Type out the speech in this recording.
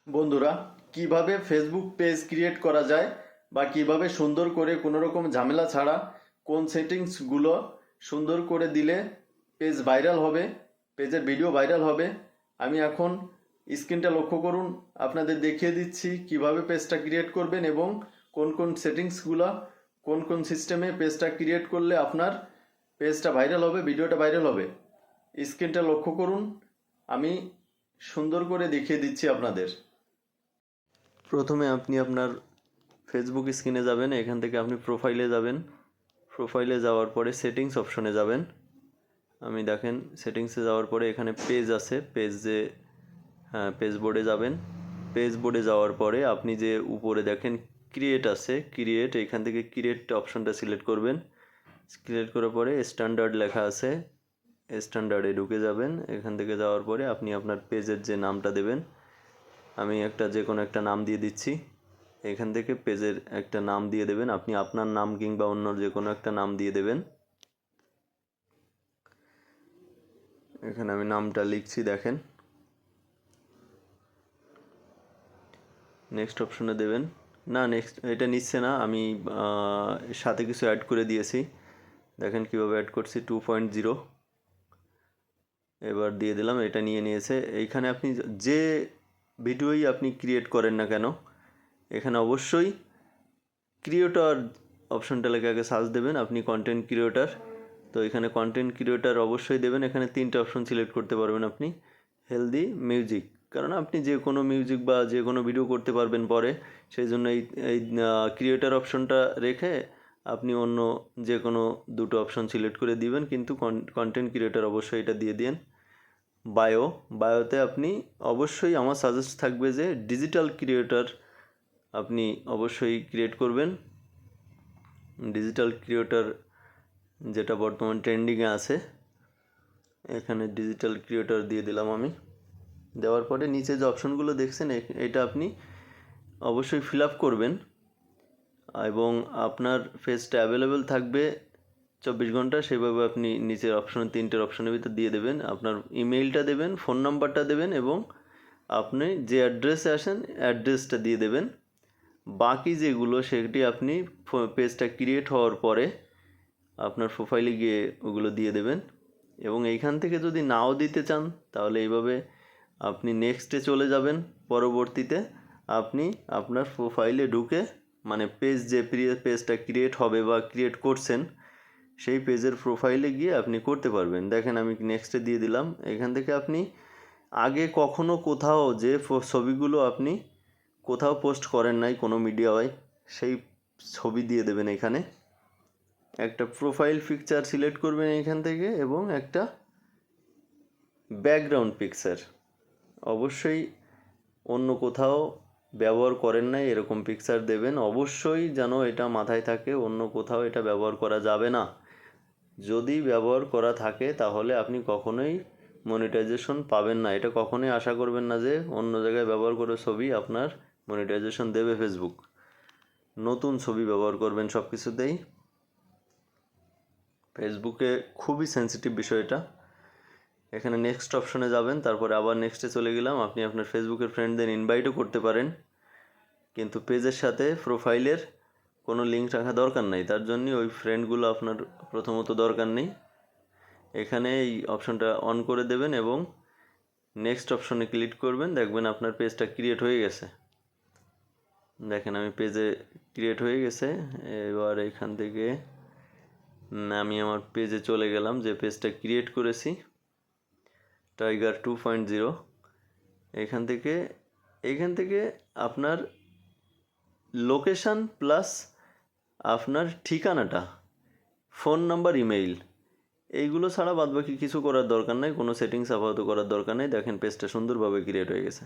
বন্ধুরা, কিভাবে Facebook page create করা যায় বা কিভাবে সুন্দর করে কোনো রকম ঝামেলা ছাড়া কোন সেটিংসগুলো সুন্দর করে দিলে পেজ ভাইরাল হবে, পেজের ভিডিও ভাইরাল হবে, আমি এখন স্ক্রিনটা লক্ষ্য করুন, আপনাদের দেখিয়ে দিচ্ছি কিভাবে পেজটা ক্রিয়েট করবেন এবং কোন কোন সেটিংসগুলো কোন কোন সিস্টেমে পেজটা ক্রিয়েট করলে আপনার পেজটা ভাইরাল হবে, ভিডিওটা ভাইরাল হবে। স্ক্রিনটা লক্ষ্য করুন, আমি সুন্দর করে দেখিয়ে দিচ্ছি আপনাদের। প্রথমে আপনি আপনার ফেসবুক স্ক্রিনে যাবেন, এখান থেকে আপনি প্রোফাইলে যাবেন, প্রোফাইলে যাওয়ার পরে সেটিংস অপশনে যাবেন। আমি দেখেন সেটিংসে যাওয়ার পরে এখানে পেজ আছে, পেজ বোর্ডে যাবেন। পেজ বোর্ডে যাওয়ার পরে আপনি যে উপরে দেখেন ক্রিয়েট আছে, ক্রিয়েট, এখান থেকে ক্রিয়েট অপশনটা সিলেক্ট করবেন। সিলেক্ট করার পরে স্ট্যান্ডার্ড লেখা আছে, স্ট্যান্ডার্ডে ঢুকে যাবেন। এখান থেকে যাওয়ার পরে আপনি আপনার পেজের যে নামটা দেবেন, আমি যে কোনো একটা নাম দিয়ে দিচ্ছি। এখান থেকে পেজের একটা নাম দিয়ে দেবেন, আপনি আপনার নাম কিংবা অন্য যে কোনো একটা নাম দিয়ে দেবেন। এখানে আমি নামটা লিখছি, দেখেন। নেক্সট অপশনে দেবেন। না, নেক্সট এটা নিচ্ছে না, আমি সাথে কিছু অ্যাড করে দিয়েছি, দেখেন কীভাবে অ্যাড করছি। 2.0 এবার দিয়ে দিলাম, এটা নিয়ে নিয়েছে। এইখানে আপনি যে ভিডিওই আপনি ক্রিয়েট করেন না কেন, এখানে অবশ্যই ক্রিয়েটর অপশনটা লেখা আগে সার্চ দেবেন, আপনি কন্টেন্ট ক্রিয়েটর। তো এখানে কন্টেন্ট ক্রিয়েটর অবশ্যই দেবেন। এখানে 3টে অপশন সিলেক্ট করতে পারবেন আপনি। হেলদি, মিউজিক, কারণ আপনি যে কোনো মিউজিক বা যে কোনো ভিডিও করতে পারবেন পরে, সেই জন্য এই ক্রিয়েটর অপশনটা রেখে আপনি অন্য যে কোনো দুটো অপশন সিলেক্ট করে দিবেন, কিন্তু কন্টেন্ট ক্রিয়েটর অবশ্যই এটা দিয়ে দিন। বায়োতে আপনি অবশ্যই, আমার সাজেস্ট থাকবে যে ডিজিটাল ক্রিয়েটর আপনি অবশ্যই ক্রিয়েট করবেন। ডিজিটাল ক্রিয়েটর যেটা বর্তমান ট্রেন্ডিংয়ে আছে, এখানে ডিজিটাল ক্রিয়েটর দিয়ে দিলাম আমি। দেওয়ার পরে নিচে যে অপশনগুলো দেখছেন, এটা আপনি অবশ্যই ফিল আপ করবেন এবং আপনার পেজটা অ্যাভেলেবেল থাকবে 24 ঘন্টা। সেভাবে আপনি নিচের অপশন 3টের অপশনের ভিতর দিয়ে দেবেন, আপনার ইমেইলটা দেবেন, ফোন নাম্বারটা দেবেন এবং আপনি যে অ্যাড্রেসে আসেন অ্যাড্রেসটা দিয়ে দেবেন। বাকি যেগুলো সেটি আপনি পেজটা ক্রিয়েট হওয়ার পরে আপনার প্রোফাইলে গিয়ে ওগুলো দিয়ে দেবেন। এবং এইখান থেকে যদি নাও দিতে চান তাহলে এইভাবে আপনি নেক্সটে চলে যাবেন। পরবর্তীতে আপনি আপনার প্রোফাইলে ঢুকে, মানে পেজটা ক্রিয়েট হবে বা ক্রিয়েট করছেন সেই পেজের প্রোফাইলে গিয়ে আপনি করতে পারবেন। দেখেন আমি নেক্সটে দিয়ে দিলাম। এখান থেকে আপনি আগে কখনো কোথাও যে ছবিগুলো আপনি কোথাও পোস্ট করেন নাই কোনো মিডিয়ায়, সেই ছবি দিয়ে দেবেন এখানে। একটা প্রোফাইল পিকচার সিলেক্ট করবেন এখান থেকে এবং একটা ব্যাকগ্রাউন্ড পিকচার, অবশ্যই অন্য কোথাও ব্যবহার করেন নাই এরকম পিকচার দেবেন। অবশ্যই যেন এটা মাথায় থাকে, অন্য কোথাও এটা ব্যবহার করা যাবে না। যদি ব্যবহার করা থাকে তাহলে আপনি কখনোই মনিটাইজেশন পাবেন না। এটা কখনোই আশা করবেন না যে অন্য জায়গায় ব্যবহার করে ছবি আপনার মনিটাইজেশন দেবে ফেসবুক। নতুন ছবি ব্যবহার করবেন সব কিছুতেই। ফেসবুকে খুবই সেন্সিটিভ বিষয় এটা। এখানে নেক্সট অপশনে যাবেন, তারপরে আবার নেক্সটে চলে গেলাম। আপনি আপনার ফেসবুকের ফ্রেন্ডদের ইনভাইটও করতে পারেন, কিন্তু পেজের সাথে প্রোফাইলের কোনো লিঙ্ক রাখা দরকার নেই, তার জন্য ওই ফ্রেন্ডগুলো আপনার প্রথমত দরকার নেই। এখানে এই অপশনটা অন করে দেবেন এবং নেক্সট অপশনে ক্লিক করবেন, দেখবেন আপনার পেজটা ক্রিয়েট হয়ে গেছে। দেখেন আমি পেজে ক্রিয়েট হয়ে গেছে। এবার এখান থেকে আমি আমার পেজে চলে গেলাম, যে পেজটা ক্রিয়েট করেছি, টাইগার 2.0। এইখান থেকে আপনার লোকেশান প্লাস আপনার ঠিকানাটা, ফোন নাম্বার, ইমেইল, এইগুলো ছাড়া বাদবাকি কিছু করার দরকার নেই, কোনো সেটিংস আপাতত করার দরকার নেই। দেখেন পেজটা সুন্দরভাবে ক্রিয়েট হয়ে গেছে।